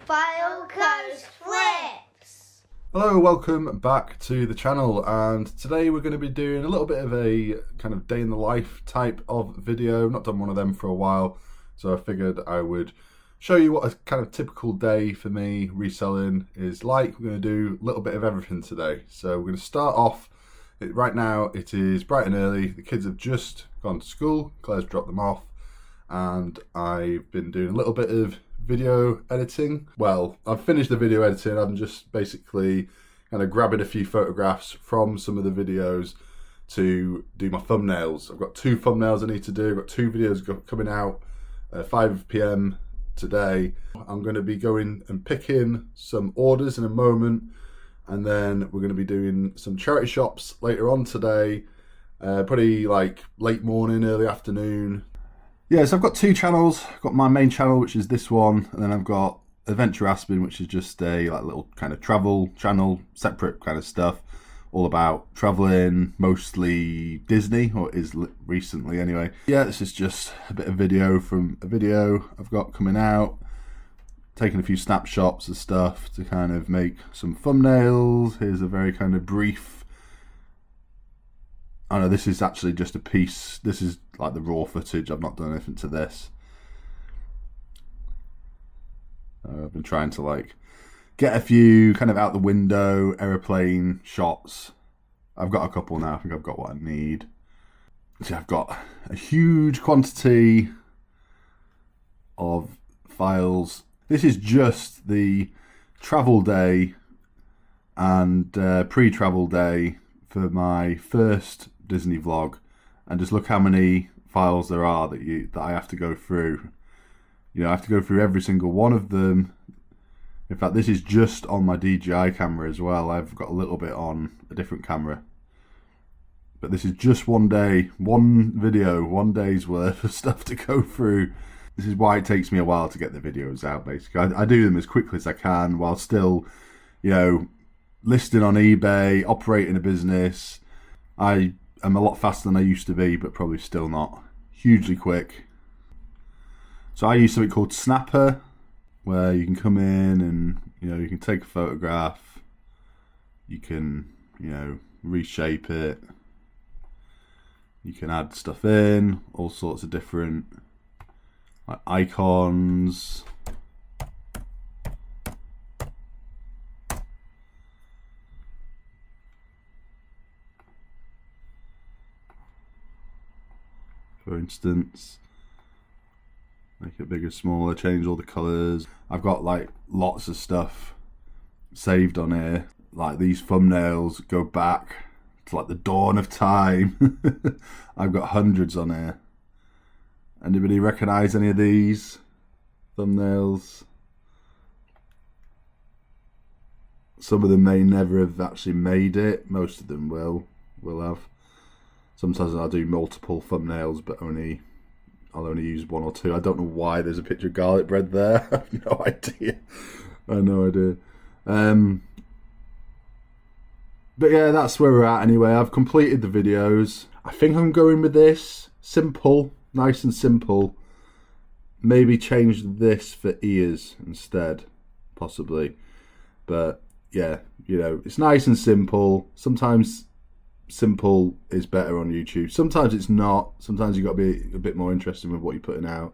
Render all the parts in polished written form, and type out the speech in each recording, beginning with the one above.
Fylde Flips. Hello, welcome back to the channel, and today we're going to be doing a little bit of a kind of day in the life type of video. I've not done one of them for a while, so I figured I would show you what a kind of typical day for me reselling is like. We're going to do a little bit of everything today. So we're going to start off, right now it is bright and early, the kids have just gone to school, Claire's dropped them off, and I've been doing a little bit of video editing. Well, I've finished the video editing. I'm just basically kind of grabbing a few photographs from some of the videos to do my thumbnails. I've got 2 thumbnails I need to do. I've got 2 videos coming out 5 PM today. I'm going to be going and picking some orders in a moment, and then we're going to be doing some charity shops later on today, probably like late morning, early afternoon. Yeah, so I've got 2 channels. I've got my main channel, which is this one, and then I've got Adventure Aspin, which is just a like little kind of travel channel, separate kind of stuff, all about traveling, mostly Disney, or is recently anyway. Yeah, this is just a bit of video from a video I've got coming out, taking a few snapshots of stuff to kind of make some thumbnails. Here's a very kind of brief, oh no, this is actually just a piece. This is like the raw footage. I've not done anything to this. I've been trying to like get a few kind of out the window aeroplane shots. I've got a couple now. I think I've got what I need. See, I've got a huge quantity of files. This is just the travel day and pre-travel day for my first Disney vlog, and just look how many files there are that I have to go through. You know, I have to go through every single one of them. In fact, this is just on my DJI camera as well. I've got a little bit on a different camera, but this is just one day, one video, one day's worth of stuff to go through. This is why it takes me a while to get the videos out. Basically, I do them as quickly as I can while still, you know, listing on eBay, operating a business. I am a lot faster than I used to be, but probably still not hugely quick. So I use something called Snapper, where you can come in and, you know, you can take a photograph, you can, you know, reshape it, you can add stuff in, all sorts of different like icons. For instance, make it bigger, smaller, change all the colours. I've got like lots of stuff saved on here. Like these thumbnails go back to like the dawn of time. I've got hundreds on here. Anybody recognise any of these thumbnails? Some of them may never have actually made it. Most of them will have. Sometimes I'll do multiple thumbnails, but I'll only use 1 or 2. I don't know why there's a picture of garlic bread there. I have no idea. I have no idea. But yeah, that's where we're at anyway. I've completed the videos. I think I'm going with this. Simple, nice and simple. Maybe change this for ears instead, possibly. But yeah, you know, it's nice and simple. Sometimes simple is better on YouTube. Sometimes it's not. Sometimes you've got to be a bit more interested with what you're putting out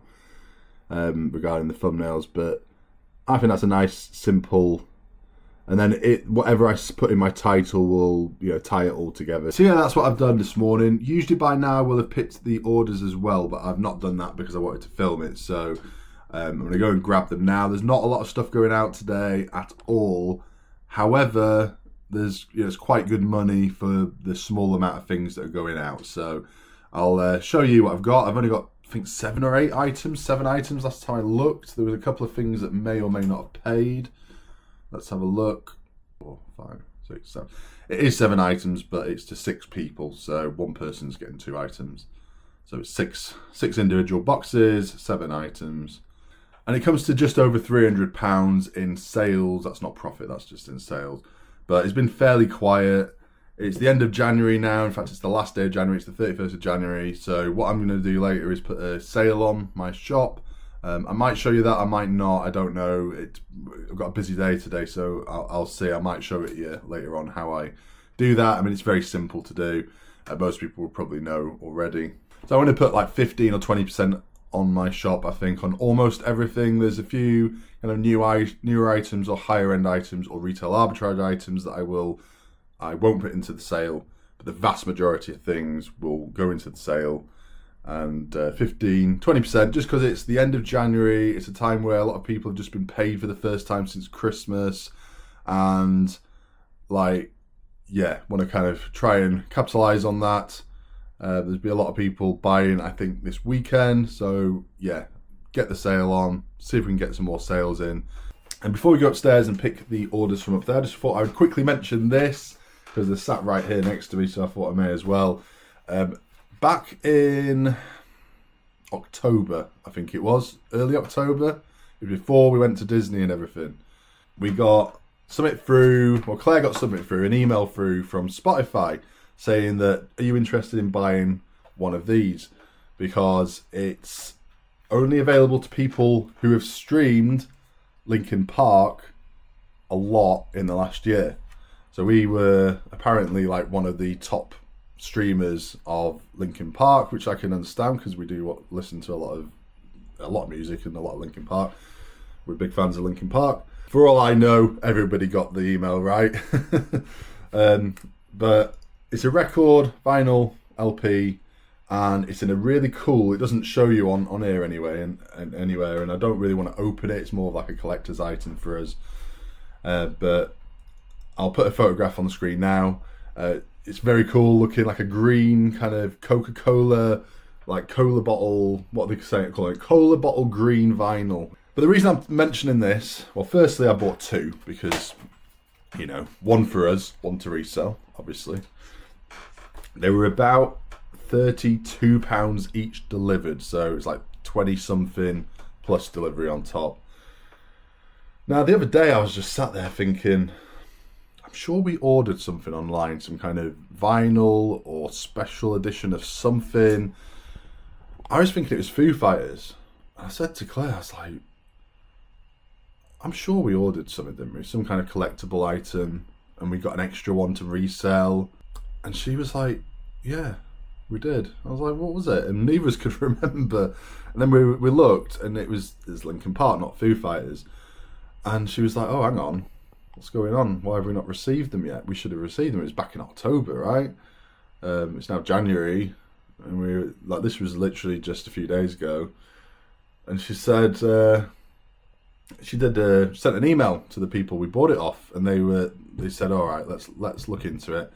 regarding the thumbnails. But I think that's a nice, simple, and then whatever I put in my title will, you know, tie it all together. So yeah, that's what I've done this morning. Usually by now we'll have picked the orders as well, but I've not done that because I wanted to film it. So I'm going to go and grab them now. There's not a lot of stuff going out today at all. However, there's, you know, it's quite good money for the small amount of things that are going out. So I'll show you what I've got. I've only got, I think, 7 or 8 items. 7 items last time I looked. There was a couple of things that may or may not have paid. Let's have a look. 4, 5, 6, 7. It is 7 items, but it's to 6 people. So one person's getting 2 items. So it's six individual boxes, 7 items. And it comes to just over £300 in sales. That's not profit, that's just in sales. But it's been fairly quiet. It's the end of January now. In fact, it's the last day of January. It's the 31st of January. So what I'm going to do later is put a sale on my shop I might show you that, I might not, I don't know. I've got a busy day today, so I'll see. I might show it you later on how I do that. I mean, it's very simple to do. Most people will probably know already. So I want to put like 15 or 20% on my shop, I think, on almost everything. There's a few kind of newer items or higher end items or retail arbitrage items that I won't put into the sale, but the vast majority of things will go into the sale. And 15-20%, just because it's the end of January. It's a time where a lot of people have just been paid for the first time since Christmas, and want to kind of try and capitalize on that. There's been a lot of people buying, I think, this weekend. So yeah, get the sale on, see if we can get some more sales in. And before we go upstairs and pick the orders from up there, I just thought I would quickly mention this because they're sat right here next to me, so I thought I may as well. Back in October, I think it was, early October, before we went to Disney and everything, we got something through, well, Claire got something through, an email through from Spotify saying that, are you interested in buying one of these? Because it's only available to people who have streamed Linkin Park a lot in the last year. So we were apparently like one of the top streamers of Linkin Park, which I can understand because we do listen to a lot of music and a lot of Linkin Park. We're big fans of Linkin Park. For all I know, everybody got the email right. But it's a record, vinyl, LP, and it's in a really cool, it doesn't show you on here anyway, and anywhere, and I don't really want to open it. It's more of like a collector's item for us. But I'll put a photograph on the screen now. It's very cool looking, like a green kind of Coca-Cola, like cola bottle, what they call it, cola bottle green vinyl. But the reason I'm mentioning this, well, firstly, I bought two because, you know, one for us, one to resell, obviously. They were about £32 each delivered, so it's like 20 something plus delivery on top. Now, the other day I was just sat there thinking, I'm sure we ordered something online, some kind of vinyl or special edition of something. I was thinking it was Foo Fighters. I said to Claire, I was like, I'm sure we ordered something, didn't we? Some kind of collectible item, and we got an extra one to resell. And she was like, yeah, we did. I was like, what was it? And neither of us could remember. And then we looked, and it's Linkin Park, not Foo Fighters. And she was like, oh, hang on. What's going on? Why have we not received them yet? We should have received them. It was back in October, right? It's now January. And we were like, this was literally just a few days ago. And she said, she sent an email to the people we bought it off. And they said, all right, let's look into it.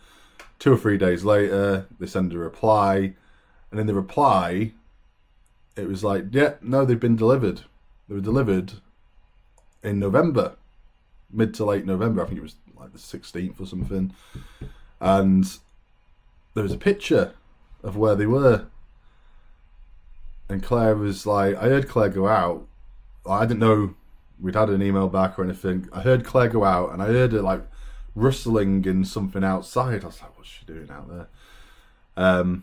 2 or 3 days later, they send a reply, and in the reply, it was like, yeah, no, they've been delivered. They were delivered in November, mid to late November. I think it was like the 16th or something. And there was a picture of where they were. And Claire was like, I heard Claire go out. I didn't know we'd had an email back or anything. I heard Claire go out, and I heard her like rustling in something outside. I was like, what's she doing out there?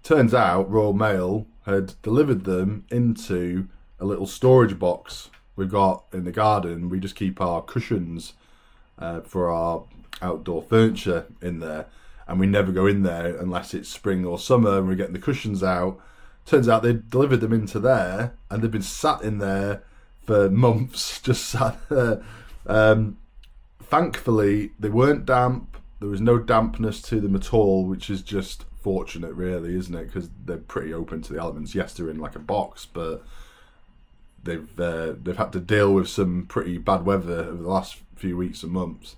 Turns out Royal Mail had delivered them into a little storage box we've got in the garden. We just keep our cushions for our outdoor furniture in there, and we never go in there unless it's spring or summer and we're getting the cushions out. Turns out they delivered them into there, and they've been sat in there for months, just sat there. Thankfully, they weren't damp. There was no dampness to them at all, which is just fortunate, really, isn't it? Because they're pretty open to the elements. Yes, they're in like a box, but they've had to deal with some pretty bad weather over the last few weeks and months.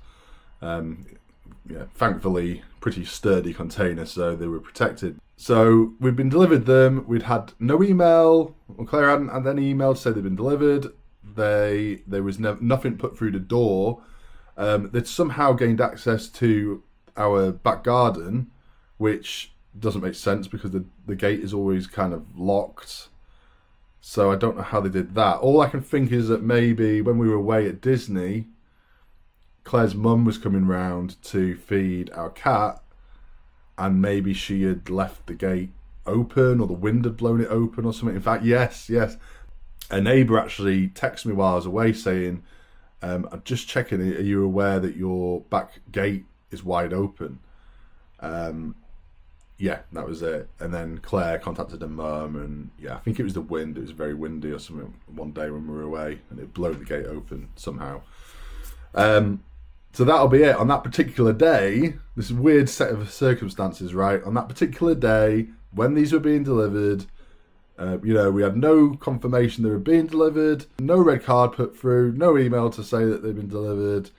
Thankfully, pretty sturdy container, so they were protected. So we'd been delivered them. We'd had no email. Well, Claire hadn't had any email to say they'd been delivered. There was nothing put through the door. They'd somehow gained access to our back garden, which doesn't make sense because the gate is always kind of locked. So I don't know how they did that. All I can think is that maybe when we were away at Disney, Claire's mum was coming round to feed our cat, and maybe she had left the gate open, or the wind had blown it open or something. In fact, yes. a neighbour actually texted me while I was away saying, I'm just checking, are you aware that your back gate is wide open? Yeah, that was it. And then Claire contacted her mum, and yeah, I think it was the wind. It was very windy or something one day when we were away, and it blew the gate open somehow. So that'll be it. On that particular day, this weird set of circumstances, right? On that particular day, when these were being delivered, we had no confirmation they were being delivered, no red card put through, no email to say that they've been delivered.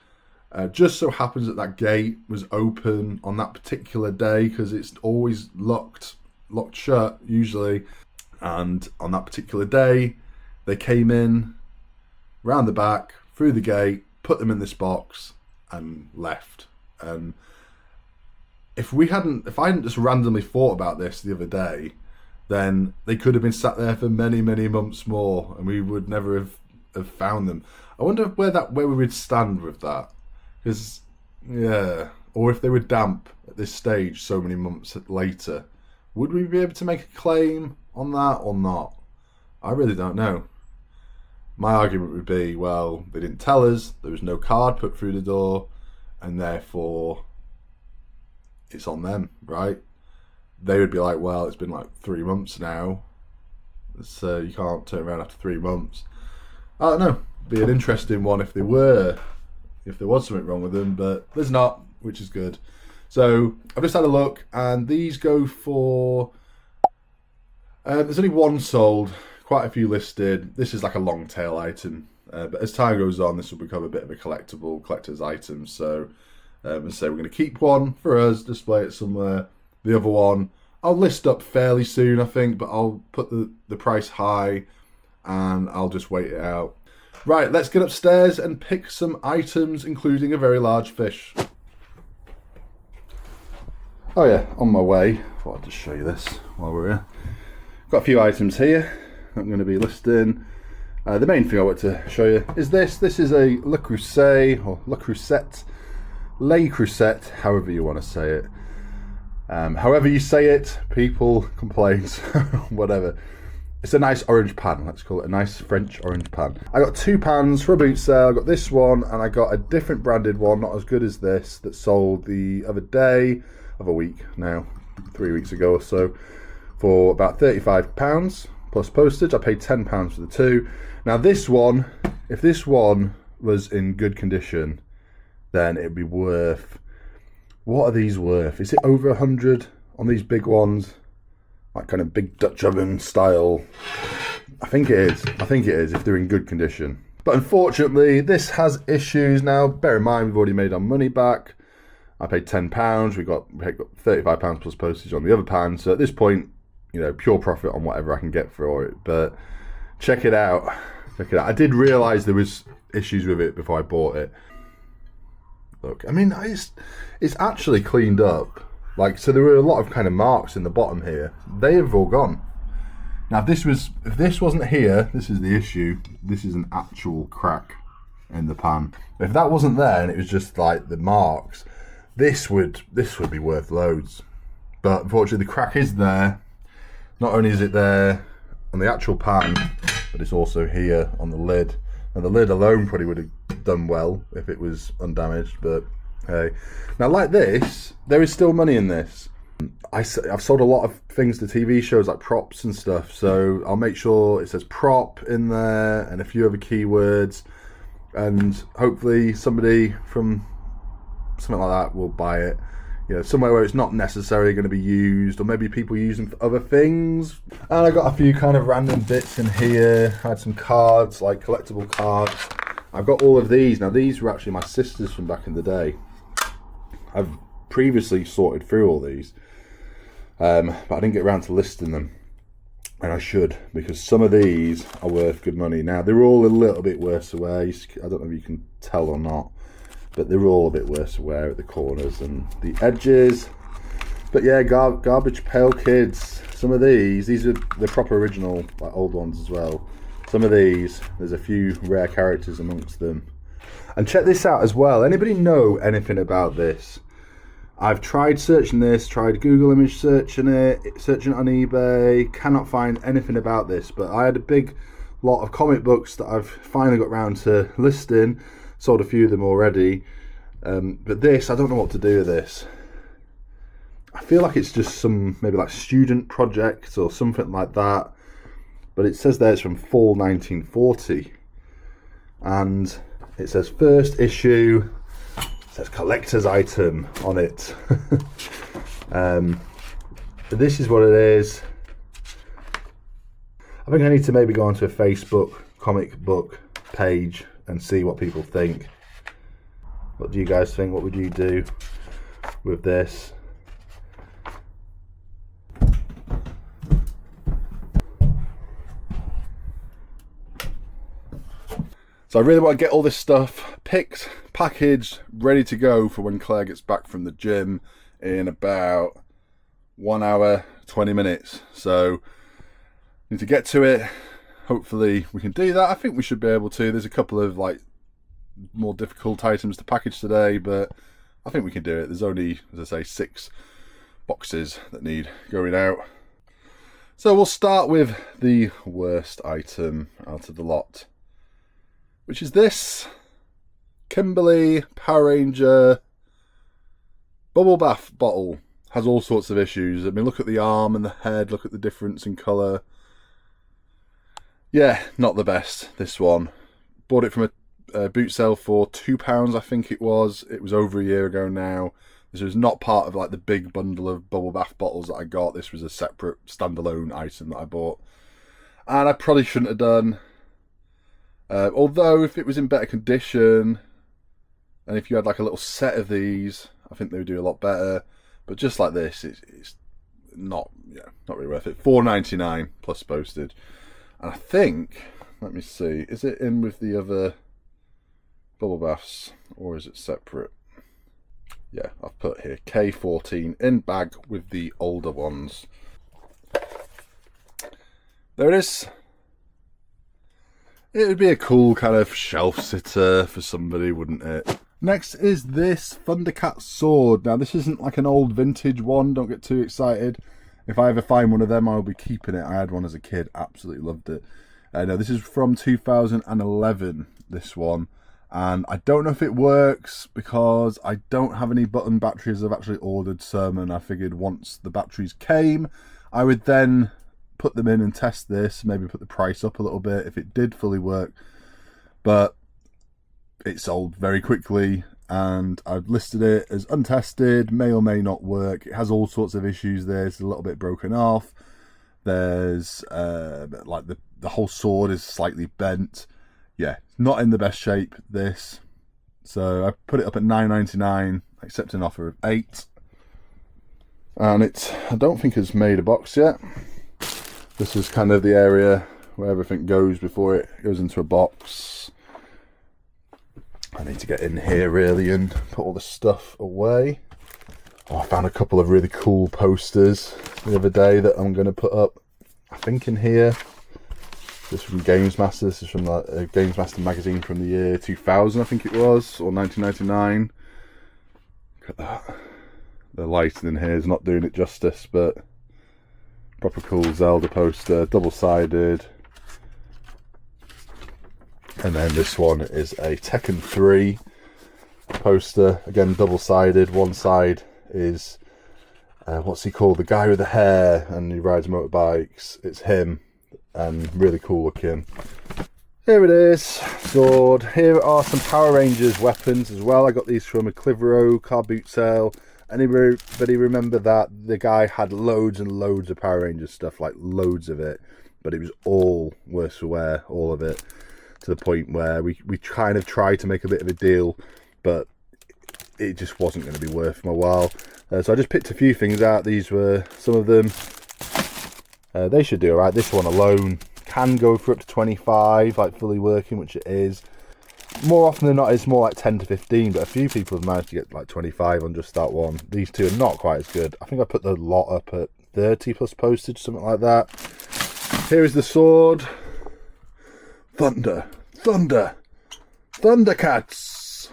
Just so happens that gate was open on that particular day because it's always locked shut usually. And on that particular day, they came in, round the back, through the gate, put them in this box, and left. And if I hadn't just randomly thought about this the other day, then they could have been sat there for many, many months more, and we would never have found them. I wonder where we would stand with that. Because, yeah, or if they were damp at this stage so many months later, would we be able to make a claim on that or not? I really don't know. My argument would be, well, they didn't tell us, there was no card put through the door, and therefore it's on them, right? They would be like, well, it's been like 3 months now, so you can't turn around after 3 months. I don't know. It'd be an interesting one if there was something wrong with them, but there's not, which is good. So I've just had a look, and these go for, there's only one sold, quite a few listed. This is like a long tail item, but as time goes on, this will become a bit of a collector's item. So we're going to keep one for us, display it somewhere. The other one I'll list up fairly soon, I think, but I'll put the price high and I'll just wait it out. Right, let's get upstairs and pick some items, including a very large fish. Oh yeah, on my way. Thought I'd just show you this while we're here. Got a few items here I'm going to be listing. The main thing I want to show you is this. This is a Le Creuset, or Le Creuset, Le Creuset, however you want to say it. However you say it, people complain, so whatever. It's a nice orange pan, let's call it a nice French orange pan. I got 2 pans for a boot sale. I got this one, and I got a different branded one, not as good as this, that sold the other day of a week now, 3 weeks ago or so, for about £35 plus postage. I paid £10 for the two. Now this one, if this one was in good condition, then it'd be worth, what are these worth? Is it over 100 on these big ones? Like kind of big Dutch oven style. I think it is if they're in good condition. But unfortunately, this has issues now. Bear in mind, we've already made our money back. I paid £10. We got £35 plus postage on the other pan. So at this point, pure profit on whatever I can get for it. But check it out. I did realise there was issues with it before I bought it. Look, I mean, it's actually cleaned up. So there were a lot of kind of marks in the bottom here. They have all gone. Now, if this wasn't here, this is the issue. This is an actual crack in the pan. If that wasn't there and it was just like the marks, this would be worth loads. But unfortunately, the crack is there. Not only is it there on the actual pan, but it's also here on the lid. And the lid alone probably would have done well if it was undamaged, but hey. Now, like this, there is still money in this. I've sold a lot of things to TV shows, like props and stuff, so I'll make sure it says prop in there and a few other keywords, and hopefully somebody from something like that will buy it. Somewhere where it's not necessarily going to be used, or maybe people use them for other things. And I got a few kind of random bits in here. I had some cards, like collectible cards. I've got all of these. Now, these were actually my sister's from back in the day. I've previously sorted through all these, but I didn't get around to listing them, and I should, because some of these are worth good money. Now, they're all a little bit worse away. I don't know if you can tell or not, but they're all a bit worse away at the corners and the edges. But yeah, Garbage Pail Kids. Some of these are the proper original, like old ones as well. Some of these, there's a few rare characters amongst them. And check this out as well. Anybody know anything about this? I've tried searching this, tried Google image searching it on eBay, cannot find anything about this. But I had a big lot of comic books that I've finally got round to listing. Sold a few of them already. But this, I don't know what to do with this. I feel like it's just some maybe like student project or something like that. But it says there it's from fall 1940. And it says first issue. It says collector's item on it. But this is what it is. I think I need to maybe go onto a Facebook comic book page and see what people think. What do you guys think? What would you do with this? So I really want to get all this stuff picked, packaged, ready to go for when Claire gets back from the gym in about 1 hour, 20 minutes. So need to get to it. Hopefully we can do that. I think we should be able to. There's a couple of like more difficult items to package today, but I think we can do it. There's only, as I say, 6 boxes that need going out. So we'll start with the worst item out of the lot, which is this Kimberly Power Ranger bubble bath bottle. Has all sorts of issues. I mean, look at the arm and the head, look at the difference in colour. Yeah, not the best, this one. Bought it from a boot sale for £2, I think it was. It was over a year ago now. This was not part of like the big bundle of bubble bath bottles that I got. This was a separate standalone item that I bought. And I probably shouldn't have done. Although if it was in better condition, and if you had like a little set of these, I think they would do a lot better. But just like this, it's not, not really worth it. £4.99 plus postage. And I think, let me see, is it in with the other bubble baths or is it separate? Yeah, I've put here K14 in bag with the older ones. There it is. It would be a cool kind of shelf sitter for somebody, wouldn't it? Next is this Thundercat sword. Now this isn't like an old vintage one, don't get too excited. If I ever find one of them, I'll be keeping it. I had one as a kid, absolutely loved it. No, this is from 2011, this one. And I don't know if it works because I don't have any button batteries. I've actually ordered some and I figured once the batteries came, I would then put them in and test this, maybe put the price up a little bit if it did fully work. But it sold very quickly and I've listed it as untested, may or may not work. It has all sorts of issues there. It's a little bit broken off. There's like the whole sword is slightly bent. Yeah, not in the best shape, this. So I put it up at £9.99, accept an offer of £8. And I don't think it's made a box yet. This is kind of the area where everything goes before it goes into a box. I need to get in here really and put all the stuff away. Oh, I found a couple of really cool posters the other day that I'm going to put up, I think, in here. This is from Games Master. This is from the Games Master magazine from the year 2000, I think it was, or 1999. Look at that. The lighting in here is not doing it justice, but proper cool Zelda poster, double-sided. And then this one is a Tekken 3 poster, again double-sided. One side is, what's he called, the guy with the hair and he rides motorbikes. It's him, and really cool looking. Here it is, sword. Here are some Power Rangers weapons as well. I got these from a Clitheroe car boot sale. Anybody remember that? The guy had loads and loads of Power Rangers stuff, like loads of it, but it was all worse for wear, all of it. To the point where we kind of tried to make a bit of a deal, but it just wasn't going to be worth my while. So I just picked a few things out. These were some of them. They should do alright. This one alone can go for up to 25, like fully working, which it is. More often than not, it's more like 10 to 15, but a few people have managed to get like 25 on just that one. These two are not quite as good. I think I put the lot up at 30 plus postage, something like that. Here is the sword. Thundercats.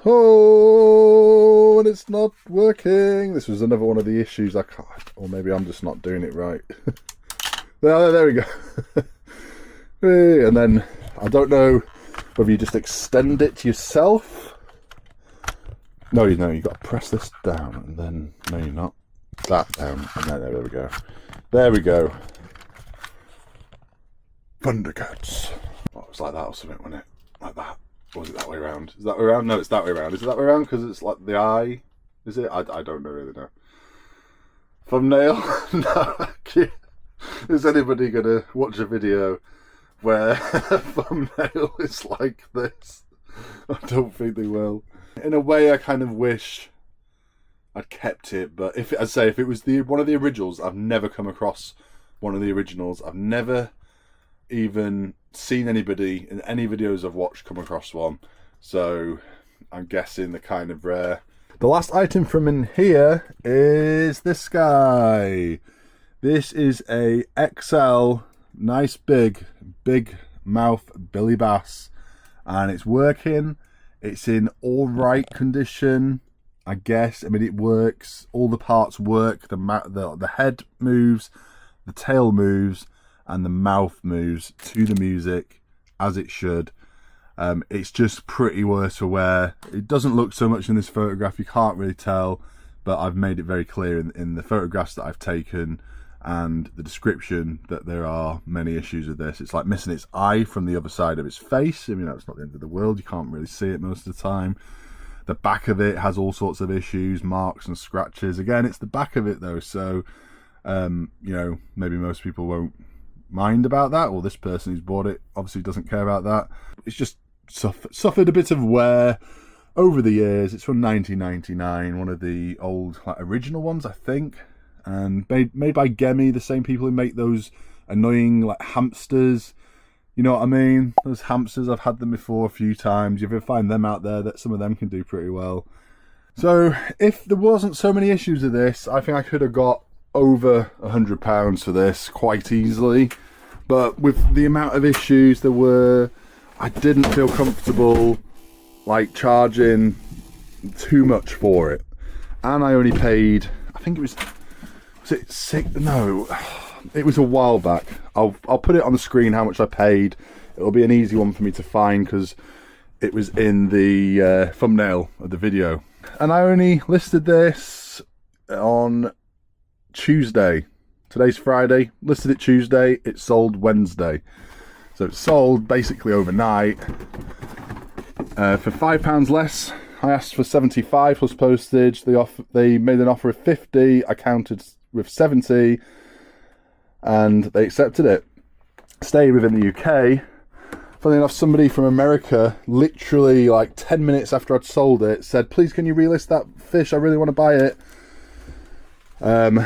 Oh, and it's not working. This was another one of the issues. I can't, or maybe I'm just not doing it right. There we go. And then I don't know whether you just extend it yourself. No, you know, you've got to press this down and then, no you're not. That down, and then there we go. There we go. Thundercats. Oh, it was like that or something, wasn't it? Like that. Or was it that way around? Is that way around? No, it's that way around. Is it that way around? Because it's like the eye. Is it? I don't really know. Thumbnail? No. Is anybody going to watch a video where a thumbnail is like this? I don't think they will. In a way, I kind of wish I'd kept it, but if it was one of the originals, I've never come across one of the originals. I've never even seen anybody in any videos I've watched come across one, so I'm guessing they're kind of rare. The last item from in here is this guy. This is a XL, nice big mouth Billy Bass, and it's working. It's in all right condition, I guess. I mean, it works. All the parts work. The head moves, the tail moves, and the mouth moves to the music as it should. It's just pretty worse for wear. It doesn't look so much in this photograph, you can't really tell, but I've made it very clear in the photographs that I've taken and the description that there are many issues with this. It's like missing its eye from the other side of its face. I mean, that's not the end of the world, you can't really see it most of the time. The back of it has all sorts of issues, marks and scratches. Again, it's the back of it though, so you know, maybe most people won't mind about that, or this person who's bought it obviously doesn't care about that. It's just suffered a bit of wear over the years. It's from 1999, one of the old like original ones, I think, and made by Gemi, the same people who make those annoying like hamsters, you know what I mean, those hamsters. I've had them before a few times. You ever find them out there, that some of them can do pretty well. So if there wasn't so many issues with this, I think I could have got over £100 for this quite easily, but with the amount of issues there were, I didn't feel comfortable like charging too much for it. And I only paid, I think it was it six? No, it was a while back. I'll put it on the screen how much I paid. It'll be an easy one for me to find because it was in the thumbnail of the video. And I only listed this on Tuesday. Today's Friday. Listed it Tuesday. It sold Wednesday. So it sold basically overnight for £5 less. I asked for 75 plus postage. They made an offer of 50. I counted with 70, and they accepted it. Staying within the UK. Funnily enough, somebody from America, literally like 10 minutes after I'd sold it, said, "Please, can you relist that fish? I really want to buy it." And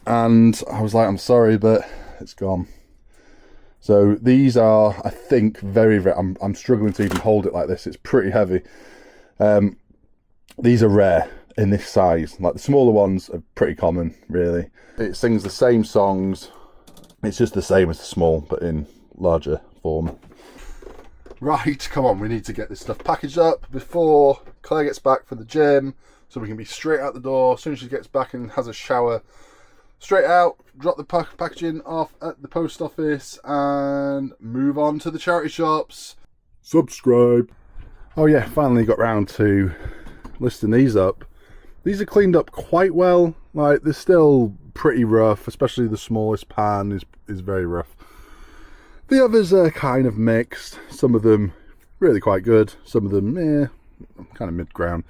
I was like, "I'm sorry, but it's gone." So these are, I think, very, very... I'm struggling to even hold it like this. It's pretty heavy. These are rare in this size. Like the smaller ones are pretty common, really. It sings the same songs. It's just the same as the small, but in larger form. Right, come on. We need to get this stuff packaged up before Claire gets back from the gym, so we can be straight out the door. As soon as she gets back and has a shower, straight out, drop the packaging off at the post office and move on to the charity shops. Subscribe. Oh yeah, finally got round to listing these up. These are cleaned up quite well. Like, they're still pretty rough, especially the smallest pan is very rough. The others are kind of mixed. Some of them really quite good, some of them kind of mid-ground.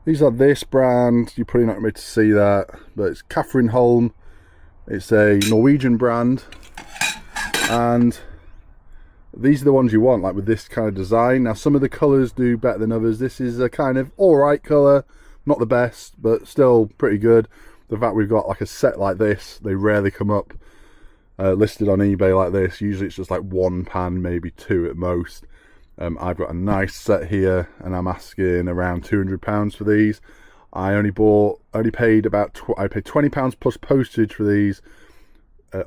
These are this brand. You're probably not going to be able to see that, but it's Catherine Holm. It's a Norwegian brand, and these are the ones you want, like with this kind of design. Now, some of the colours do better than others. This is a kind of alright colour, not the best, but still pretty good. The fact we've got like a set like this, they rarely come up listed on eBay like this. Usually it's just like one pan, maybe two at most. I've got a nice set here, and I'm asking around £200 for these. I paid £20 plus postage for these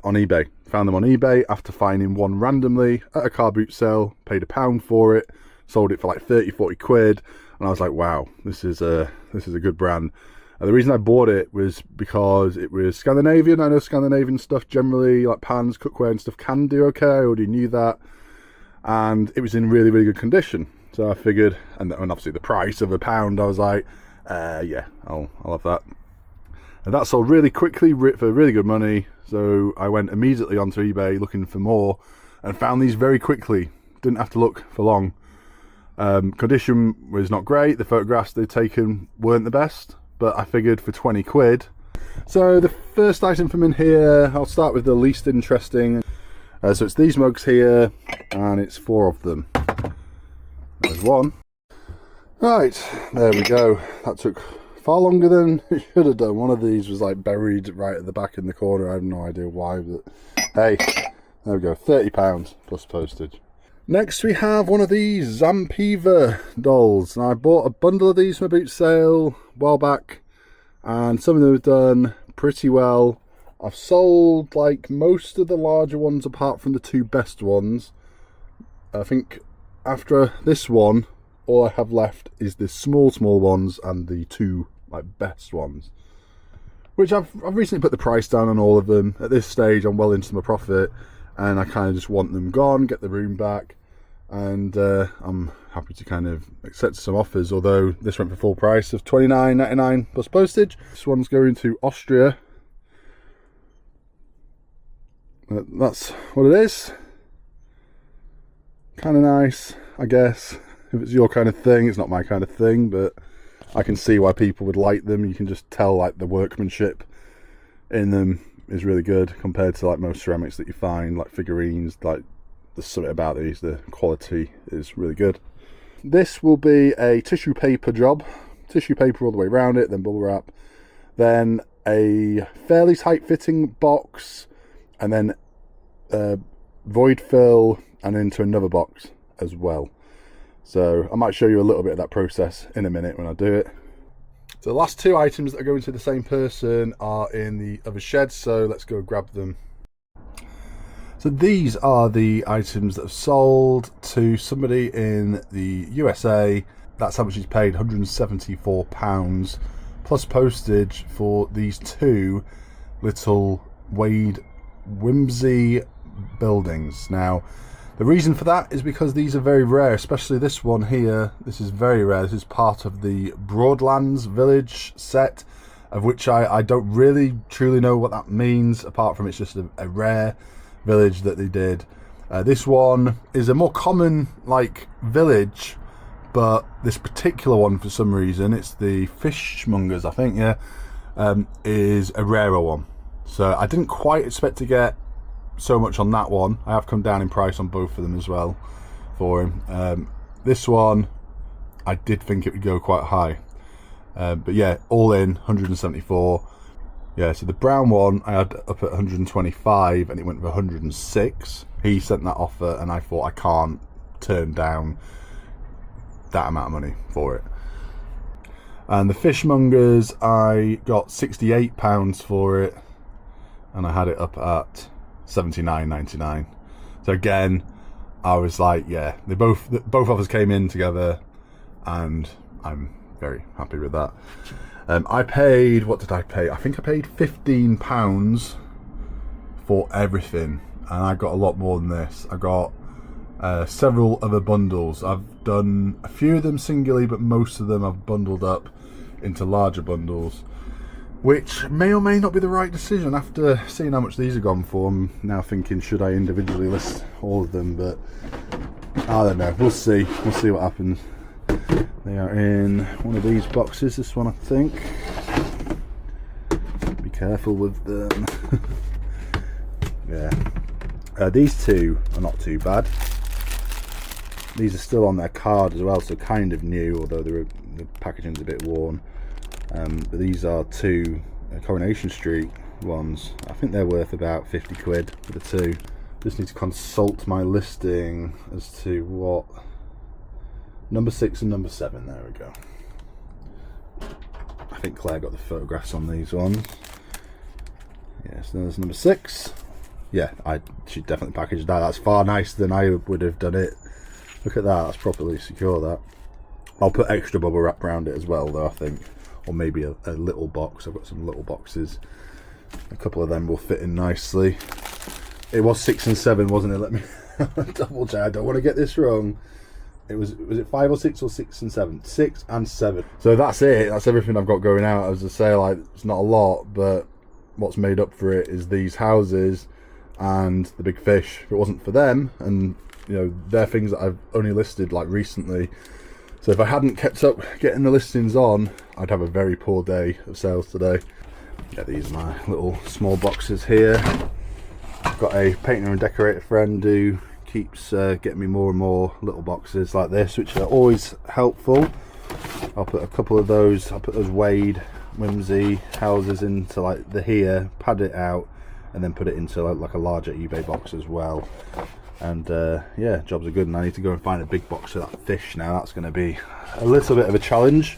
on eBay. Found them on eBay after finding one randomly at a car boot sale. Paid £1 for it. Sold it for like 30-40 quid, and I was like, wow, this is a good brand. The reason I bought it was because it was Scandinavian. I know Scandinavian stuff generally, like pans, cookware and stuff, can do okay. I already knew that. and it was in really, really good condition. So I figured, and obviously the price of £1, I was like, yeah, I'll have that. And that sold really quickly for really good money. So I went immediately onto eBay looking for more and found these very quickly. Didn't have to look for long. Condition was not great. The photographs they'd taken weren't the best, but I figured for 20 quid. So the first item from in here, I'll start with the least interesting. So it's these mugs here, and it's 4 of them. There's one. Right, there we go. That took far longer than it should have done. One of these was like buried right at the back in the corner. I have no idea why, but hey, there we go. £30 plus postage. Next we have one of these Zampiva dolls. Now I bought a bundle of these from a boot sale a while back, and some of them have done pretty well. I've sold like most of the larger ones apart from the 2 best ones. I think after this one, all I have left is the small ones and the 2 like best ones, which I've recently put the price down on all of them. At this stage I'm well into my profit, and I kind of just want them gone, get the room back, and I'm happy to kind of accept some offers, although this went for full price of £29.99 plus postage. This one's going to Austria. That's what it is. Kind of nice, I guess. If it's your kind of thing. It's not my kind of thing, but I can see why people would like them. You can just tell like the workmanship in them is really good compared to like most ceramics that you find, like figurines. Like there's something about these, the quality is really good. This will be a tissue paper job. Tissue paper all the way around it, then bubble wrap, then a fairly tight fitting box, and then void fill and into another box as well. So I might show you a little bit of that process in a minute when I do it. So the last 2 items that are going to the same person are in the other shed, so let's go grab them. So these are the items that have sold to somebody in the USA. That's how much he's paid, £174 plus postage for these 2 little Wade whimsy buildings. Now the reason for that is because these are very rare, especially this one here. This is very rare. This is part of the Broadlands village set, of which I don't really truly know what that means, apart from it's just a rare village that they did. This one is a more common like village, but this particular one, for some reason, it's the fishmongers, I think, yeah, is a rarer one. So I didn't quite expect to get so much on that one. I have come down in price on both of them as well for him. This one I did think it would go quite high, but yeah, all in 174. Yeah, so the brown one I had up at 125 and it went for 106. He sent that offer and I thought I can't turn down that amount of money for it. And the fishmongers I got £68 for it, and I had it up at £79.99. So again, I was like, yeah, both of us came in together, and I'm very happy with that. I paid, what did I pay? I think I paid £15 for everything, and I got a lot more than this. I got several other bundles. I've done a few of them singularly, but most of them I've bundled up into larger bundles, which may or may not be the right decision. After seeing how much these have gone for, I'm now thinking, should I individually list all of them? But I don't know, we'll see what happens. They are in one of these boxes, this one I think. Be careful with them. Yeah, these 2 are not too bad. These are still on their card as well, so kind of new, although the packaging's a bit worn. But these are 2 Coronation Street ones. I think they're worth about 50 quid for the 2. Just need to consult my listing as to what number 6 and number 7. There we go. I think Claire got the photographs on these ones. Yes, there's number 6. Yeah, I should definitely package that. That's far nicer than I would have done it. Look at that, that's properly secure, that. I'll put extra bubble wrap around it as well though, I think. Or maybe a little box. I've got some little boxes. A couple of them will fit in nicely. It was 6 and 7, wasn't it? Double check, I don't want to get this wrong. Was it 5 or 6 or 6 and 7? 6 and 7. So that's it. That's everything I've got going out. As I say, like, it's not a lot, but what's made up for it is these houses and the big fish. If it wasn't for them, and you know, they're things that I've only listed like recently. So if I hadn't kept up getting the listings on, I'd have a very poor day of sales today. Yeah, these are my little small boxes here. I've got a painter and decorator friend who keeps getting me more and more little boxes like this, which are always helpful. I'll put a couple of those, I'll put those Wade Whimsy houses into like the here, pad it out, and then put it into like a larger eBay box as well. And yeah, jobs are good, and I need to go and find a big box of that fish now. That's going to be a little bit of a challenge,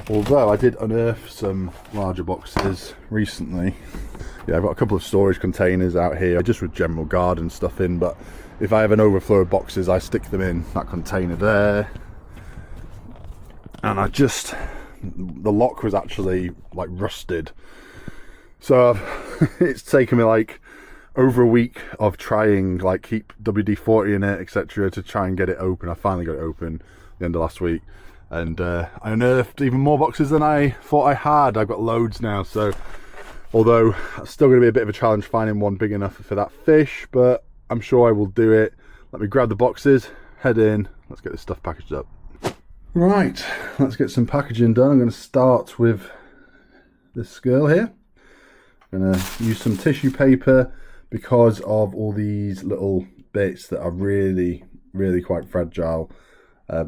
although I did unearth some larger boxes recently. Yeah, I've got a couple of storage containers out here just with general garden stuff in, but if I have an overflow of boxes, I stick them in that container there. And the lock was actually like rusted, so it's taken me like over a week of trying, like, keep WD-40 in it, etc., to try and get it open. I finally got it open at the end of last week, and I unearthed even more boxes than I thought I had. I've got loads now, so although it's still going to be a bit of a challenge finding one big enough for that fish, but I'm sure I will do it. Let me grab the boxes, head in, let's get this stuff packaged up. Right, let's get some packaging done. I'm going to start with this girl here. I'm going to use some tissue paper because of all these little bits that are really, really quite fragile.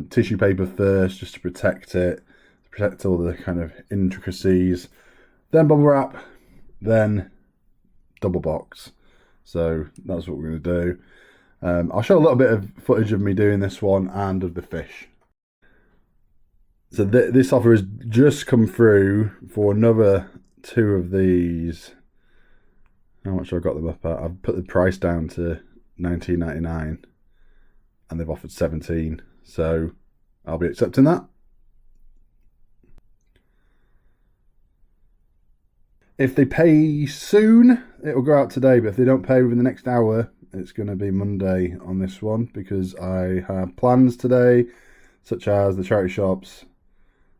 Tissue paper first, just to protect it, to protect all the kind of intricacies. Then bubble wrap, then double box. So that's what we're going to do. I'll show a little bit of footage of me doing this one and of the fish. So this offer has just come through for another 2 of these. How much have I got them up at? I've put the price down to $19.99 and they've offered 17, so I'll be accepting that. If they pay soon, it will go out today, but if they don't pay within the next hour, it's going to be Monday on this one, because I have plans today, such as the charity shops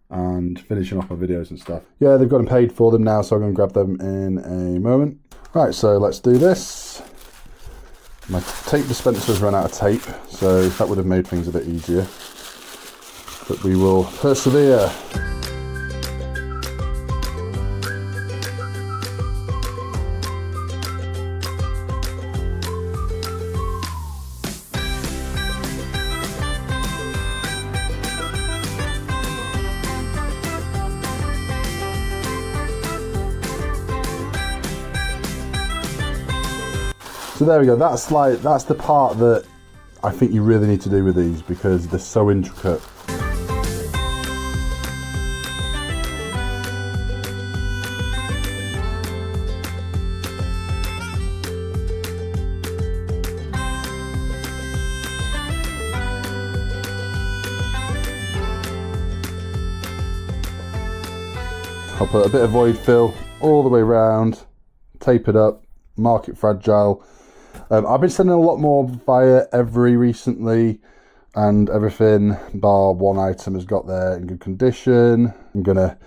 and finishing off my videos and stuff. Yeah, they've gotten paid for them now, so I'm going to grab them in a moment. Right, so let's do this. My tape dispenser's run out of tape, so that would have made things a bit easier. But we will persevere. So there we go, that's the part that I think you really need to do with these, because they're so intricate. I'll put a bit of void fill all the way around, tape it up, mark it fragile. I've been sending a lot more via Every recently, and everything bar one item has got there in good condition. I'm going to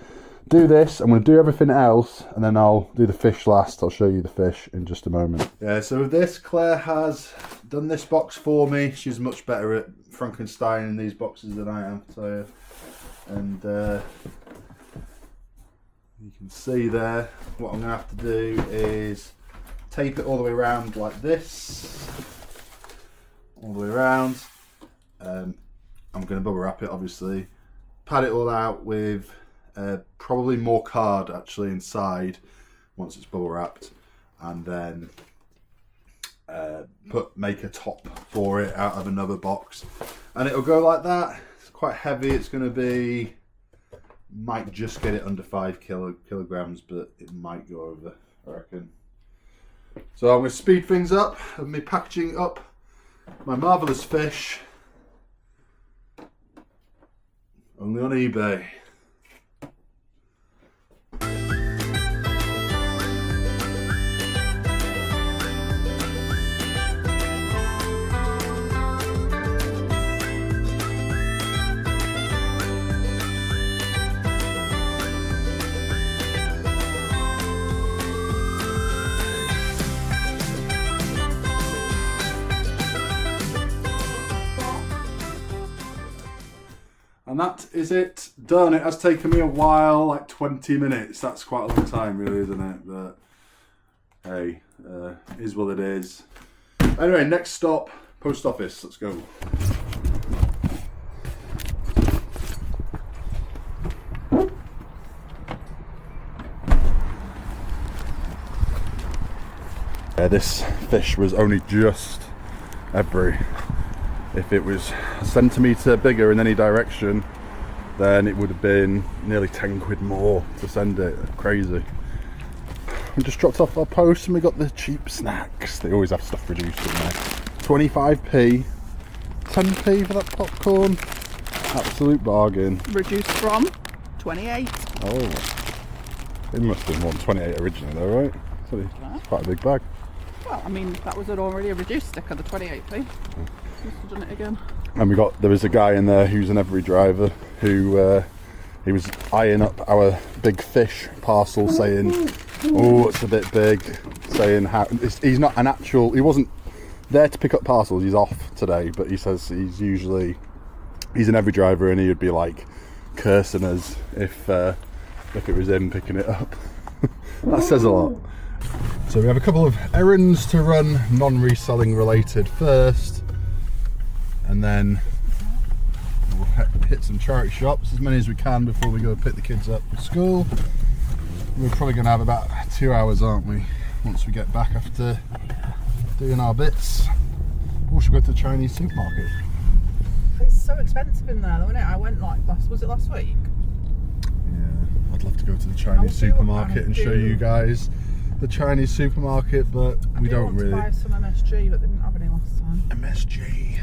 do this, I'm going to do everything else, and then I'll do the fish last. I'll show you the fish in just a moment. Yeah, so with this, Claire has done this box for me. She's much better at Frankenstein in these boxes than I am, so, and you can see there, what I'm going to have to do is tape it all the way around like this, all the way around. I'm going to bubble wrap it, obviously, pad it all out with probably more card actually inside once it's bubble wrapped, and then make a top for it out of another box, and it'll go like that. It's quite heavy. It's going to be, might just get it under 5 kilograms, but it might go over, I reckon. So I'm going to speed things up of me packaging up my marvellous fish, only on eBay. And that is it done. It has taken me a while, like 20 minutes. That's quite a long time really, isn't it? But hey, is what it is. Anyway, next stop, post office. Let's go. Yeah, this fish was only just every. If it was a centimetre bigger in any direction, then it would have been nearly 10 quid more to send it. Crazy. We just dropped off our post and we got the cheap snacks. They always have stuff reduced in there. 25p, 10p for that popcorn. Absolute bargain. Reduced from 28. Oh, it must have been more than 28 originally though, right? So it's quite a big bag. Well, I mean, that was already a reduced sticker, the 28p. Must have done it again. And there was a guy in there who's an every driver who he was eyeing up our big fish parcel, saying, "Oh, it's a bit big." Saying how he's not an actual. He wasn't there to pick up parcels. He's off today, but he says he's an every driver, and he would be like cursing us if it was him picking it up. That says a lot. So we have a couple of errands to run, non-reselling related first. And then we'll hit some charity shops, as many as we can before we go pick the kids up from school. We're probably going to have about 2 hours, aren't we, once we get back after doing our bits. Or should we go to the Chinese supermarket? It's so expensive in there though, isn't it? I went like last week? Yeah, I'd love to go to the Chinese supermarket and show you guys the Chinese supermarket, but we don't really. I wanted to buy some MSG, but they didn't have any last time. MSG.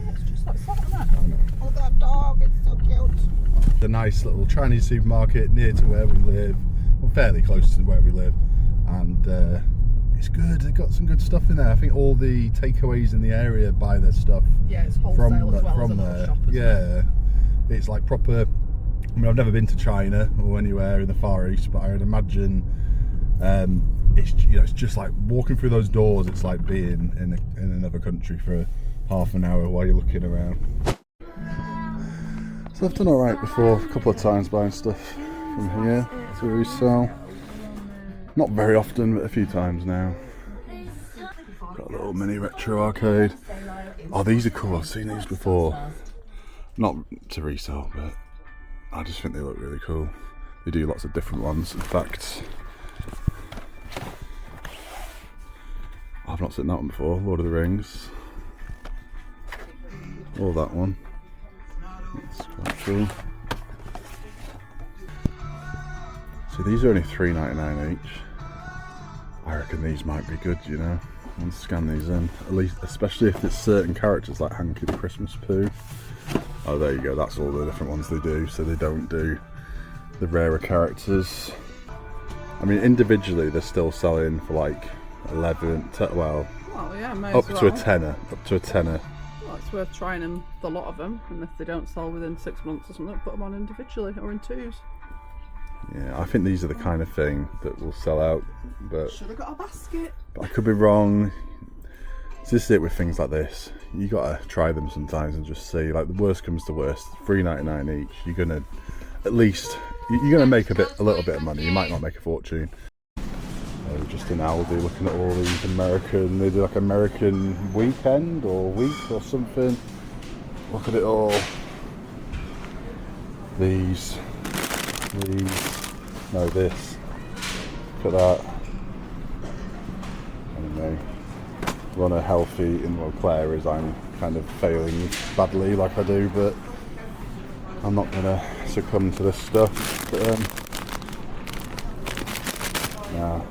It's just like something there. I know. Oh, that dog, it's so cute. The nice little Chinese supermarket near to where we live, well, fairly close to where we live, and it's good. They've got some good stuff in there. I think all the takeaways in the area buy their stuff. Yeah, it's wholesale as well as a little shop, isn't it? It's like proper. I mean, I've never been to China or anywhere in the Far East, but I would imagine it's just like walking through those doors. It's like being in another country for half an hour while you're looking around. So I've done alright before, a couple of times buying stuff from here to resell. Not very often, but a few times now. Got a little mini retro arcade. Oh, these are cool, I've seen these before. Not to resell, but I just think they look really cool. They do lots of different ones. In fact, I've not seen that one before, Lord of the Rings. Or that one. That's quite cool. So these are only $3.99 each. I reckon these might be good, you know. I'll scan these in. At least, especially if it's certain characters like Hanky the Christmas Pooh. Oh, there you go. That's all the different ones they do. So they don't do the rarer characters. I mean, individually they're still selling for like 11. Well, yeah, up to a tenner. Up to a tenner. Well, it's worth trying in the lot of them, and if they don't sell within 6 months or something, put them on individually or in twos. Yeah, I think these are the kind of thing that will sell out. But should have got a basket. But I could be wrong. So this is it with things like this. You gotta try them sometimes and just see. Like, the worst comes to worst, $3.99 each. You're gonna at least you're gonna make a little bit of money. You might not make a fortune. Just in Aldi looking at all these American. They do like American weekend or week or something. Look at it all. These. No, this. Look at that. Anyway, run a healthy eating. Well, Claire is. I'm kind of failing badly like I do, but I'm not gonna succumb to this stuff. But yeah.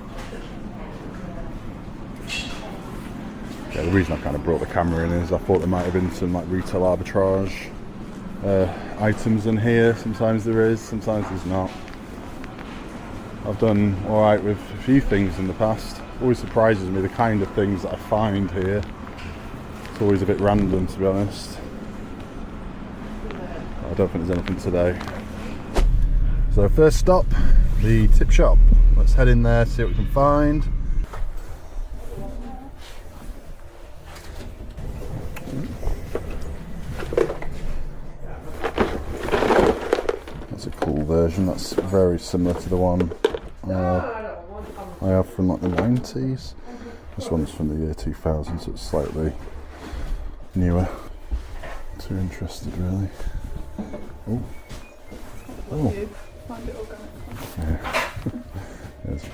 Yeah, the reason I kind of brought the camera in is I thought there might have been some like retail arbitrage items in here. Sometimes there is, sometimes there's not. I've done alright with a few things in the past. Always surprises me the kind of things that I find here. It's always a bit random, to be honest. I don't think there's anything today. So first stop, the tip shop. Let's head in there, see what we can find. cool version. That's very similar to the one I have from like the 90s. This one's from the year 2000, so it's slightly newer. Too interested, really. Oh. Oh. Find it organic. Yeah. Yes.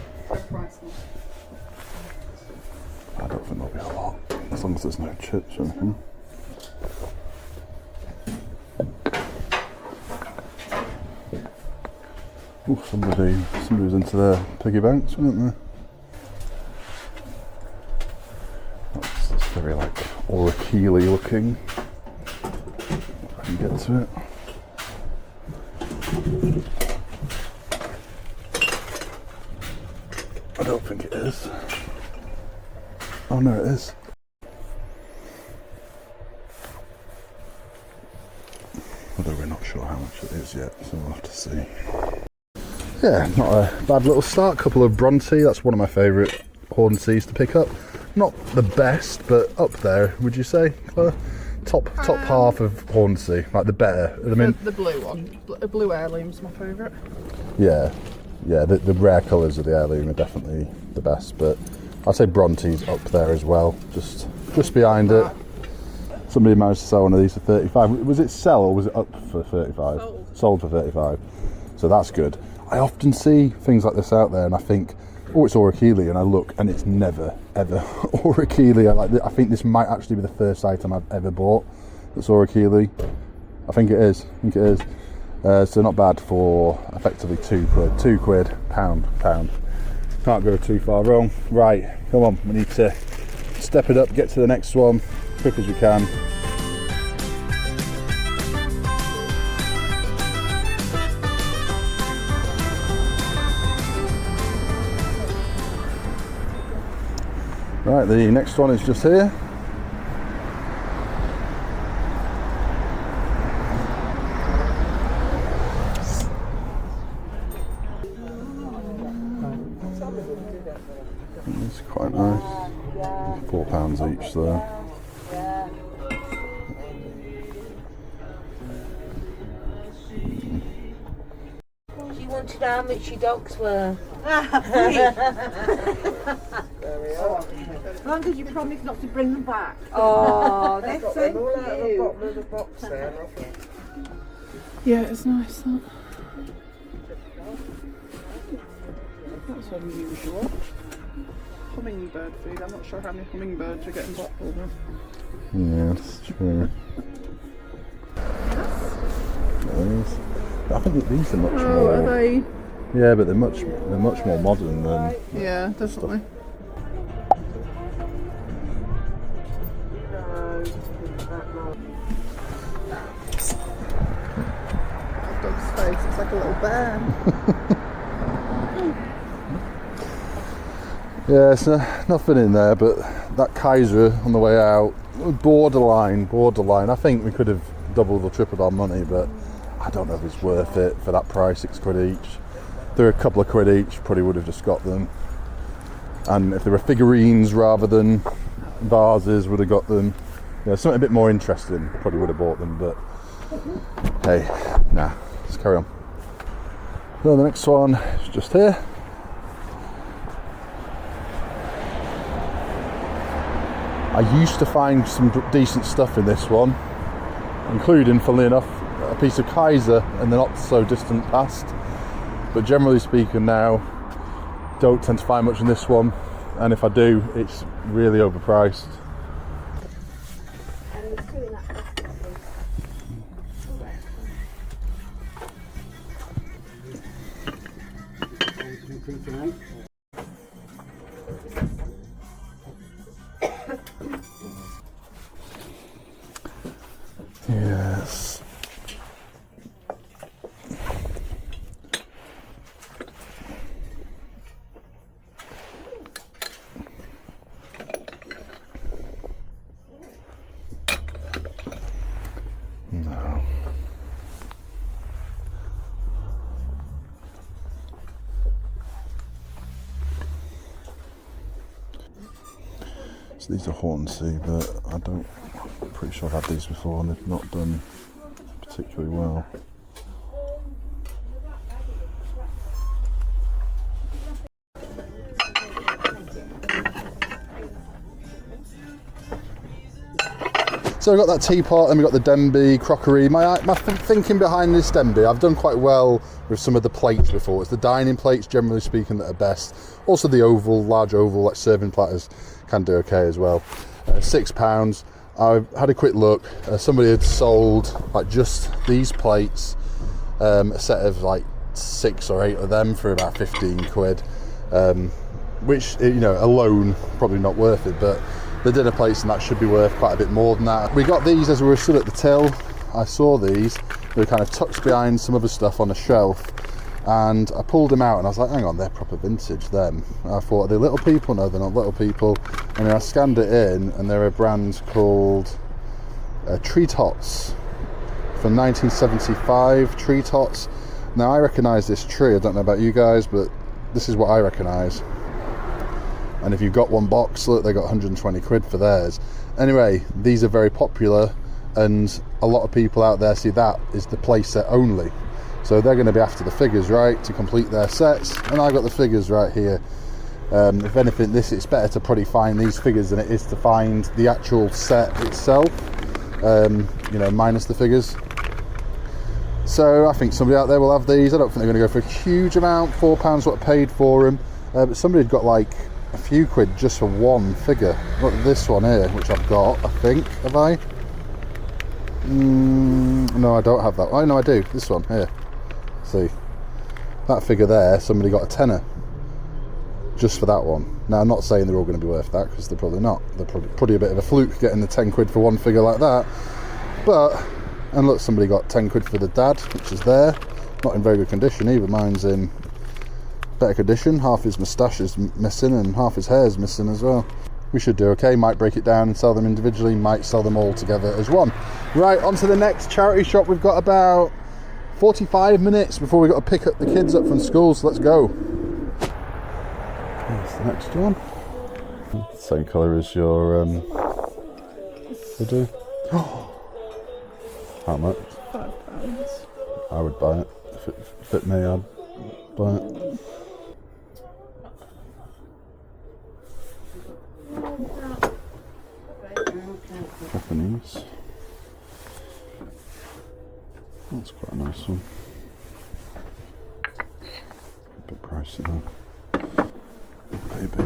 Priceless. I don't think there'll be a lot, as long as there's no chips or anything. Oh, somebody was into their piggy banks, weren't they? That's very like Orachili looking. If I can get to it. I don't think it is. Oh no, it is. Although we're not sure how much it is yet, so we'll have to see. Yeah, not a bad little start. Couple of Bronte, that's one of my favourite Hornseas to pick up. Not the best, but up there, would you say, Claire? Top half of Hornsea, like the better. I mean, the blue one, the blue heirloom's my favourite. Yeah, the rare colours of the heirloom are definitely the best, but I'd say Bronte's up there as well, just behind it. Somebody managed to sell one of these for 35. Was it sell or was it up for 35? Sold for 35. So that's good. I often see things like this out there and I think, oh, it's Orachili, and I look and it's never ever Orachili. I think this might actually be the first item I've ever bought that's Orachili. I think it is. So not bad for effectively £2, pound. Can't go too far wrong. Right, come on, we need to step it up, get to the next one as quick as we can. Right, the next one is just here. It's quite nice. £4 each there. She wanted how much your dogs were. As long as you promise not to bring them back. Oh, they're so Them all out of the cute. bottom of the box there, lovely. Yeah, it's nice that. That's unusual. Hummingbird food. I'm not sure how many hummingbirds are getting Blackpool now. Yeah, that's true. Yes. I think these are much more. Are they? Yeah, but they're much more modern than. Yeah, definitely. That dog's face, it's like a little bear. Yeah, it's nothing in there, but that Kaiser on the way out, borderline. I think we could have doubled or tripled our money, but I don't know if it's worth it for that price, £6 each. If they're a couple of quid each, probably would have just got them. And if they were figurines rather than vases, would have got them. Yeah, something a bit more interesting, probably would have bought them, but hey, nah, let's carry on. So the next one is just here. I used to find some decent stuff in this one, including, funnily enough, a piece of Kaiser in the not so distant past. But generally speaking now, don't tend to find much in this one, and if I do, it's really overpriced. Yes. No. So these are Hornsea, but I'm pretty sure I've had these before and they've not done particularly well. So we've got that teapot and we've got the Denby crockery. My thinking behind this Denby, I've done quite well with some of the plates before. It's the dining plates, generally speaking, that are best. Also the oval, large oval, like serving platters, can do okay as well. £6. I've had a quick look. Somebody had sold like just these plates, a set of like 6 or 8 of them for about 15 quid. Which, you know, alone probably not worth it, but the dinner plates and that should be worth quite a bit more than that. We got these as we were stood at the till. I saw these. They were kind of tucked behind some other stuff on a shelf, and I pulled them out and I was like, hang on, they're proper vintage them. And I thought, are they little people? No, they're not little people. And then I scanned it in and they're a brand called Tree Tots from 1975, Tree Tots. Now I recognise this tree, I don't know about you guys, but this is what I recognise. And if you've got one box, look, they got 120 quid for theirs. Anyway, these are very popular, and a lot of people out there see that is the play set only. So they're going to be after the figures, right, to complete their sets. And I got the figures right here. If anything, it's better to probably find these figures than it is to find the actual set itself, you know, minus the figures. So I think somebody out there will have these. I don't think they're going to go for a huge amount, £4 what I paid for them. But somebody had got like a few quid just for one figure. Look at this one here, which I've got, I think. Have I? No, I don't have that. Oh no, I do. This one here. See, that figure there, somebody got a tenner just for that one. Now I'm not saying they're all going to be worth that, because they're probably not. They're probably a bit of a fluke getting the 10 quid for one figure like that. But, and look, somebody got 10 quid for the dad, which is there. Not in very good condition either. Mine's in better condition. Half his moustache is missing and half his hair is missing as well. We should do okay. Might break it down and sell them individually, might sell them all together as one. Right, on to the next charity shop. We've got about 45 minutes before we've got to pick up the kids up from school, so let's go. Here's the next one. Same colour as your hoodie. How much? £5. I would buy it. If it fit me, I'd buy it. Japanese. That's quite a nice one. A bit pricey though. Baby.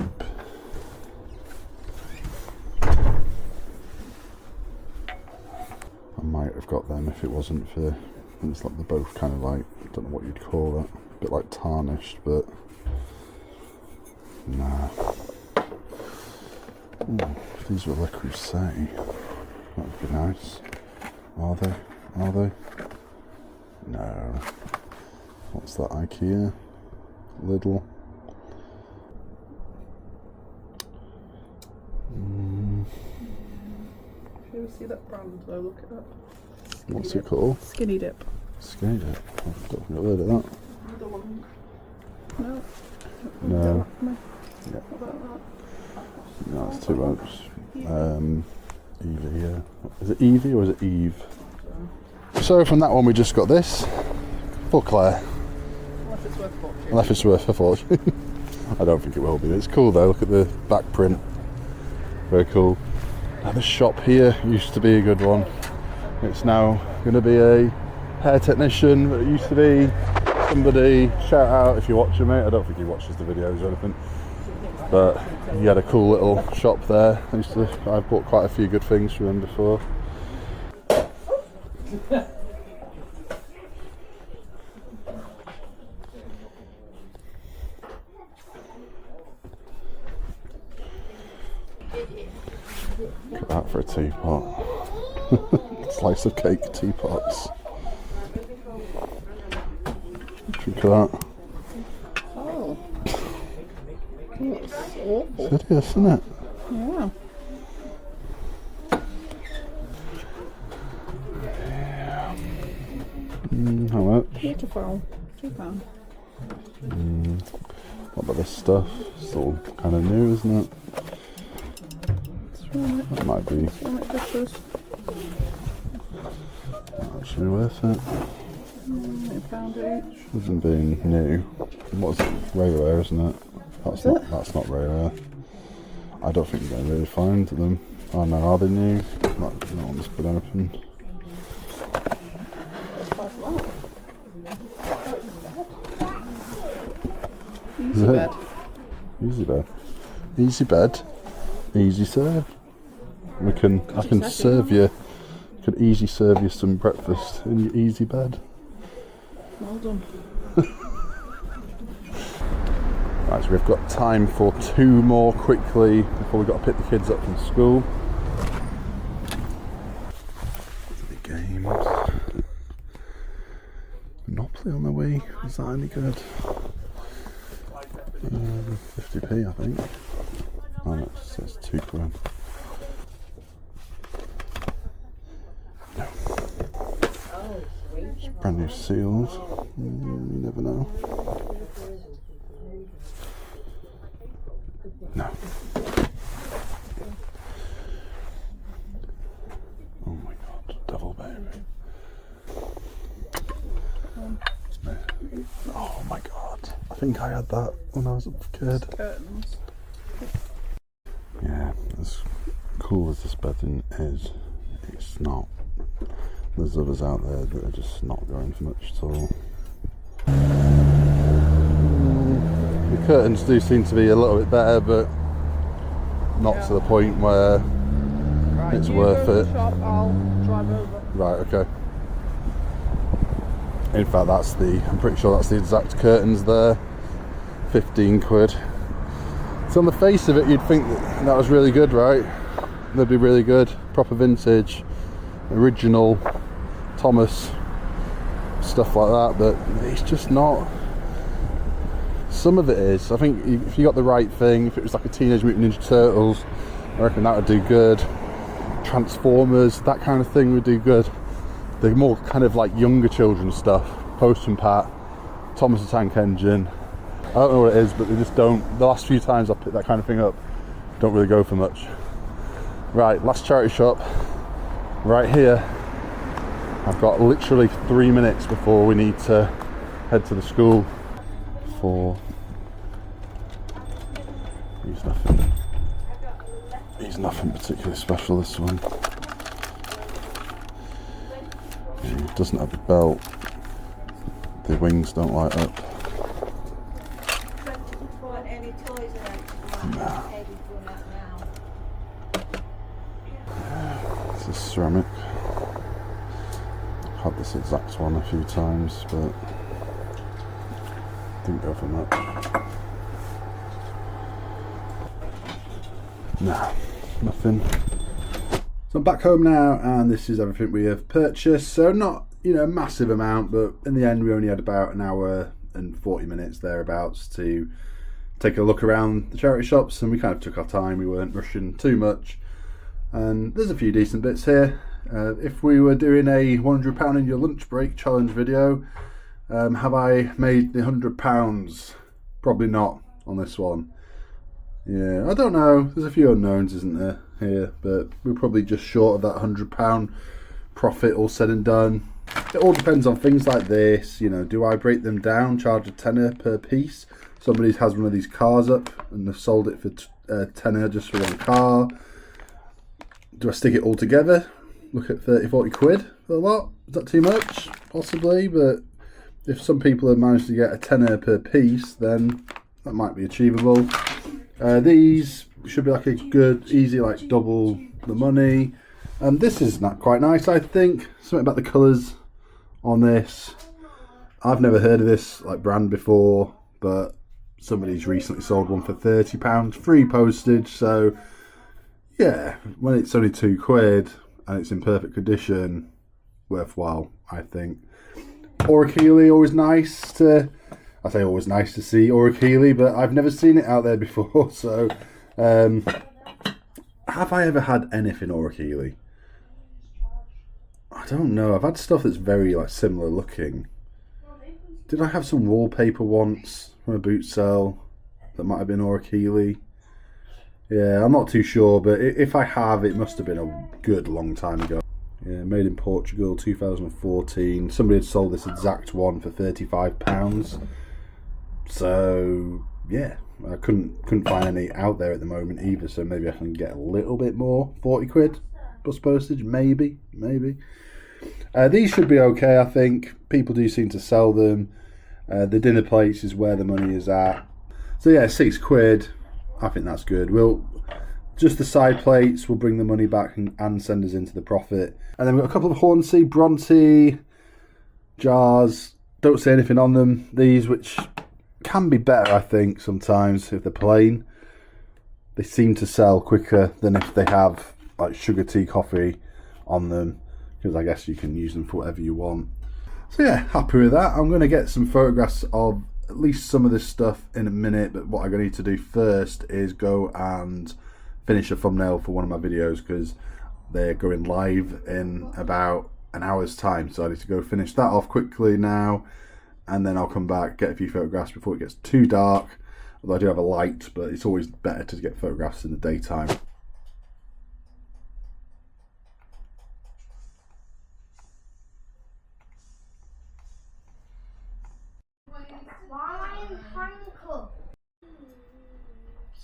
I might have got them if it wasn't for, it's like they're both kind of like, I don't know what you'd call that, a bit like tarnished, but nah. Ooh, if these were Le Creuset, that would be nice. Are they? Are they? No. What's that, IKEA? Lidl? If you ever see that brand though, look it up. What's it called? Skinny Dip. Skinny Dip. I don't think I've heard of that. The long. No. No. Yeah. What about No, it's too much. Evie, yeah. Is it Evie or is it Eve? So from that one we just got this. For Claire. that? Unless it's worth a fortune. Unless it's worth a fortune. I don't think it will be. It's cool though, look at the back print. Very cool. Now this shop here used to be a good one. It's now going to be a hair technician, but it used to be somebody, shout out if you're watching, mate. I don't think he watches the videos or anything. But he had a cool little shop there. I bought quite a few good things from him before. Look at that for a teapot. Slice of cake teapots. Think of that. Oh. That's awful. It's hideous, isn't it? Yeah. How much? Beautiful. £2. What about this stuff? It's all kind of new, isn't it? That might be actually worth it. £8 each. Isn't being new. What's it? Railway, isn't it? That's not railway. I don't think you're going to really find them. Oh no, are they new? Not that one's been open. Easy bed. Easy bed. Easy bed. Easy serve. I can serve you. I can easy serve you some breakfast in your easy bed. Well done. Right, so we've got time for 2 more quickly before we've got to pick the kids up from school. The games. Monopoly on the way. Is that any good? 50p, I think. Oh, no, it says £2. No. It's brand new seals. You never know. No. Oh my god, devil baby. Oh my god. I think I had that when I was a kid. Curtains. Yeah, as cool as this bedding is, it's not. There's others out there that are just not going for much at all. The curtains do seem to be a little bit better, but not to the point where Right, it's you worth go to it. the shop, I'll drive over. Right, okay. In fact, I'm pretty sure that's the exact curtains there. 15 quid. So on the face of it, you'd think that was really good, right? They'd be really good. Proper vintage, original, Thomas, stuff like that, but it's just not. Some of it is. I think if you got the right thing, if it was like a Teenage Mutant Ninja Turtles, I reckon that would do good. Transformers, that kind of thing would do good. The more kind of like younger children's stuff, Post and Pat, Thomas the Tank Engine, I don't know what it is, but they just don't. The last few times I've picked that kind of thing up, don't really go for much. Right, last charity shop, right here. I've got literally 3 minutes before we need to head to the school. He's nothing particularly special, this one. He doesn't have a belt. The wings don't light up. It's a ceramic. I've had this exact one a few times, but didn't go for much. No, nothing. So I'm back home now, and this is everything we have purchased. So not, a massive amount, but in the end we only had about an hour and 40 minutes thereabouts to take a look around the charity shops, and we kind of took our time. We weren't rushing too much, and there's a few decent bits here. If we were doing a £100 in your lunch break challenge video, have I made the £100? Probably not on this one. Yeah, I don't know. There's a few unknowns, isn't there, here? But we're probably just short of that £100 profit all said and done. It all depends on things like this. Do I break them down, charge a tenner per piece? Somebody has one of these cars up and they've sold it for a tenner just for one car. Do I stick it all together? Look at 30-40 quid for the lot? Is that too much? Possibly, but if some people have managed to get a tenner per piece, then that might be achievable. These should be like a good, easy, like double the money. This is not quite nice, I think. Something about the colours on this. I've never heard of this brand before, but somebody's recently sold one for £30, free postage. So yeah, when it's only 2 quid and it's in perfect condition, worthwhile, I think. Orachili, always nice to. I say always nice to see Orachili, but I've never seen it out there before. So, have I ever had anything Orachili? I don't know. I've had stuff that's very similar looking. Did I have some wallpaper once from a boot sale that might have been Orachili? Yeah, I'm not too sure, but if I have, it must have been a good long time ago. Yeah, made in Portugal, 2014. Somebody had sold this exact one for £35. So, yeah, I couldn't find any out there at the moment either, so maybe I can get a little bit more. 40 quid plus postage, maybe. These should be okay, I think. People do seem to sell them. The dinner plates is where the money is at. So yeah, 6 quid. I think that's good. Just the side plates will bring the money back and send us into the profit. And then we've got a couple of Hornsey, Bronte jars. Don't say anything on them. These, which can be better, I think, sometimes if they're plain. They seem to sell quicker than if they have like sugar tea coffee on them, because I guess you can use them for whatever you want. So yeah, happy with that. I'm going to get some photographs of at least some of this stuff in a minute, but what I'm going to need to do first is go and finish a thumbnail for one of my videos, because they're going live in about an hour's time, so I need to go finish that off quickly now, and then I'll come back, get a few photographs before it gets too dark. Although I do have a light, but it's always better to get photographs in the daytime.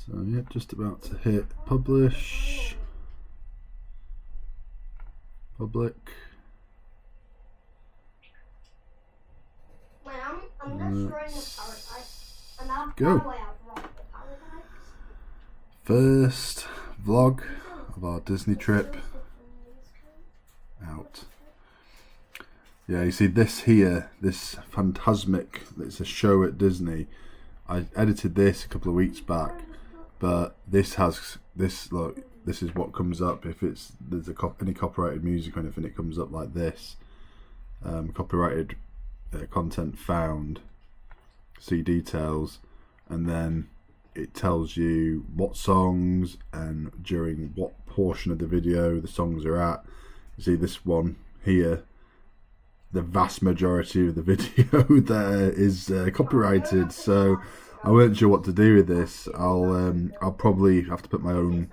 So yeah, just about to hit publish, public. Let's go. First vlog of our Disney trip out. Yeah, you see this here, this Phantasmic, it's a show at Disney. I edited this a couple of weeks back, but this has this, look, this is what comes up if there's any copyrighted music or anything. It comes up like this. Copyrighted content found, see details, and then it tells you what songs and during what portion of the video the songs are at. You see this one here, the vast majority of the video there is copyrighted, so I weren't sure what to do with this. I'll probably have to put my own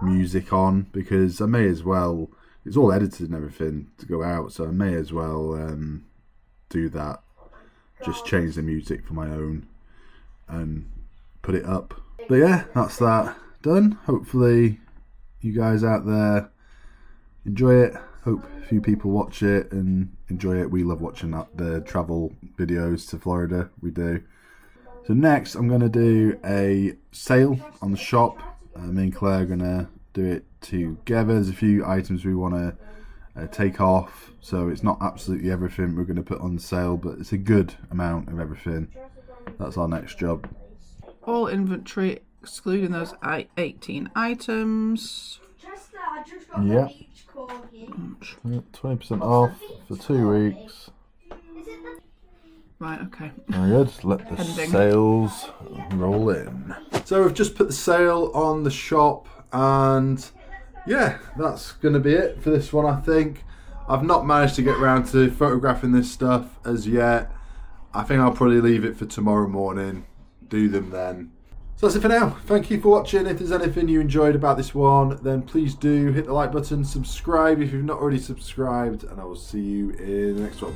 music on, because I may as well, it's all edited and everything to go out, so I may as well do that, just change the music for my own and put it up. But yeah, that's that done. Hopefully you guys out there enjoy it. Hope a few people watch it and enjoy it. We love watching the travel videos to Florida, we do. So next I'm going to do a sale on the shop. Me and Claire are going to do it together. There's a few items we want to take off, so it's not absolutely everything we're going to put on sale, but it's a good amount of everything. That's our next job. All inventory excluding those 18 items. Yeah. 20% off for 2 weeks. Right, okay. Very good. Let the Pending. sales roll in. So we've just put the sale on the shop, and yeah, that's going to be it for this one, I think. I've not managed to get around to photographing this stuff as yet. I think I'll probably leave it for tomorrow morning, do them then. So that's it for now. Thank you for watching. If there's anything you enjoyed about this one, then please do hit the like button, subscribe if you've not already subscribed, and I will see you in the next one.